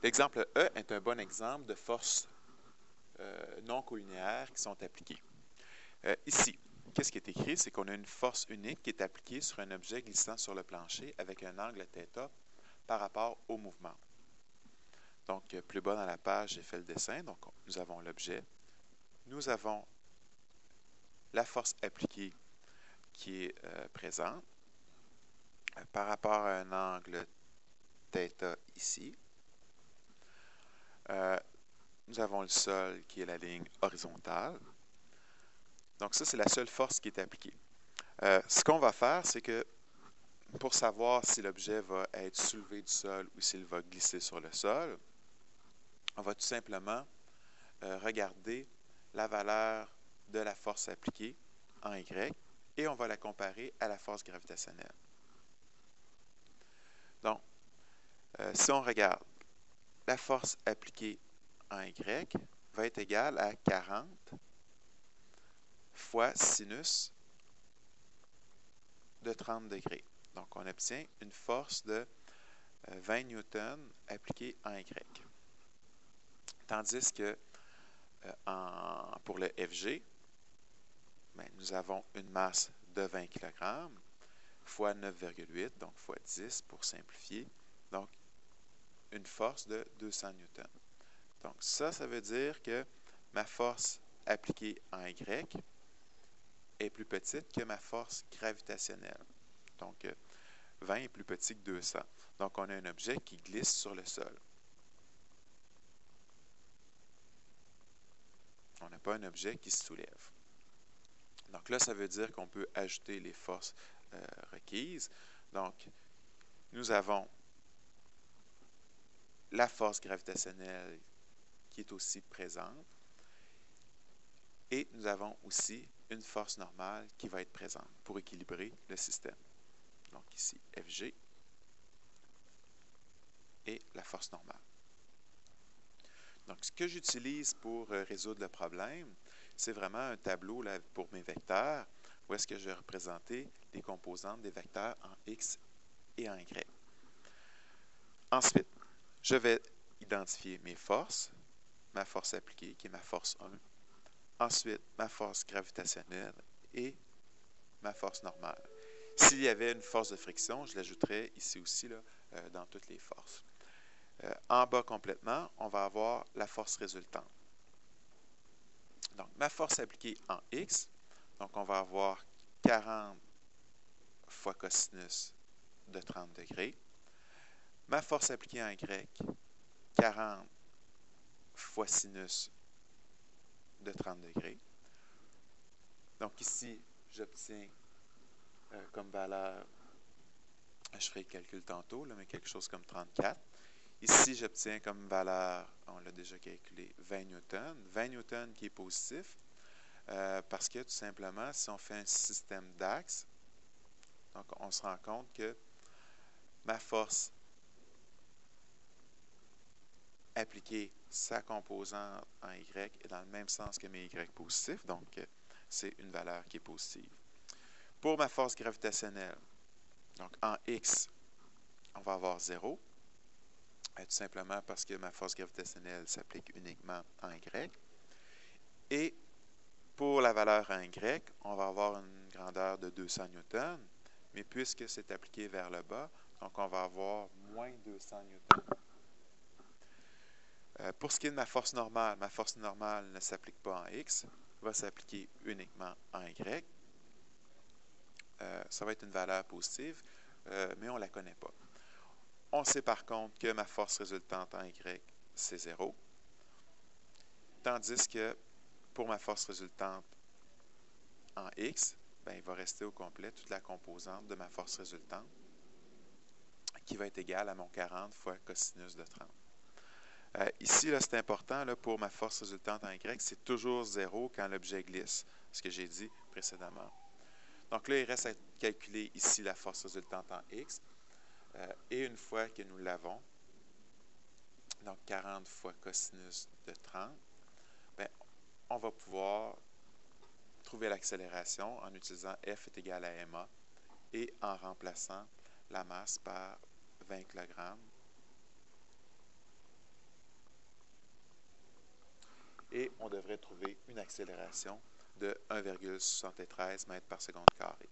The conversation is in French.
L'exemple E est un bon exemple de forces non collinéaires qui sont appliquées. Ici, qu'est-ce qui est écrit? C'est qu'on a une force unique qui est appliquée sur un objet glissant sur le plancher avec un angle θ par rapport au mouvement. Donc, plus bas dans la page, j'ai fait le dessin. Donc, nous avons l'objet. Nous avons la force appliquée qui est présente par rapport à un angle θ ici. Nous avons le sol qui est la ligne horizontale. Donc, ça, c'est la seule force qui est appliquée. Ce qu'on va faire, c'est que pour savoir si l'objet va être soulevé du sol ou s'il va glisser sur le sol, on va tout simplement regarder la valeur de la force appliquée en Y et on va la comparer à la force gravitationnelle. Donc, si on regarde, la force appliquée en Y va être égale à 40 fois sinus de 30 degrés. Donc, on obtient une force de 20 newtons appliquée en Y. Tandis que pour le FG, ben, nous avons une masse de 20 kg fois 9,8, donc fois 10 pour simplifier. Donc, une force de 200 newtons. Donc, ça veut dire que ma force appliquée en Y est plus petite que ma force gravitationnelle. Donc, 20 est plus petit que 200. Donc, on a un objet qui glisse sur le sol. On n'a pas un objet qui se soulève. Donc là, ça veut dire qu'on peut ajouter les forces requises. Donc, nous avons la force gravitationnelle qui est aussi présente. Et nous avons aussi une force normale qui va être présente pour équilibrer le système. Donc ici, FG et la force normale. Donc, ce que j'utilise pour résoudre le problème, c'est vraiment un tableau là, pour mes vecteurs, où est-ce que je vais représenter les composantes des vecteurs en X et en Y. Ensuite, je vais identifier mes forces, ma force appliquée, qui est ma force 1. Ensuite, ma force gravitationnelle et ma force normale. S'il y avait une force de friction, je l'ajouterais ici aussi là, dans toutes les forces. En bas complètement, on va avoir la force résultante. Donc, ma force appliquée en X, donc on va avoir 40 fois cosinus de 30 degrés. Ma force appliquée en Y, 40 fois sinus de 30 degrés. Donc ici, j'obtiens comme valeur, je ferai le calcul tantôt, là, mais quelque chose comme 34. Ici, j'obtiens comme valeur, on l'a déjà calculé, 20 newtons. 20 newtons qui est positif, parce que tout simplement, si on fait un système d'axes, donc on se rend compte que ma force appliquée, sa composante en Y est dans le même sens que mes Y positifs, donc c'est une valeur qui est positive. Pour ma force gravitationnelle, donc en X, on va avoir 0, tout simplement parce que ma force gravitationnelle s'applique uniquement en Y. Et pour la valeur en Y, on va avoir une grandeur de 200 newtons, mais puisque c'est appliqué vers le bas, donc on va avoir moins 200 newtons. Pour ce qui est de ma force normale ne s'applique pas en X, va s'appliquer uniquement en Y. Ça va être une valeur positive, mais on ne la connaît pas. On sait par contre que ma force résultante en Y, c'est 0. Tandis que pour ma force résultante en X, ben, il va rester au complet toute la composante de ma force résultante qui va être égale à mon 40 fois cosinus de 30. Ici, c'est important, là, pour ma force résultante en Y, c'est toujours 0 quand l'objet glisse, ce que j'ai dit précédemment. Donc là, il reste à calculer ici la force résultante en X. Et une fois que nous l'avons, donc 40 fois cosinus de 30, bien, on va pouvoir trouver l'accélération en utilisant F est égal à ma et en remplaçant la masse par 20 kg on devrait trouver une accélération de 1,73 mètres par seconde carré.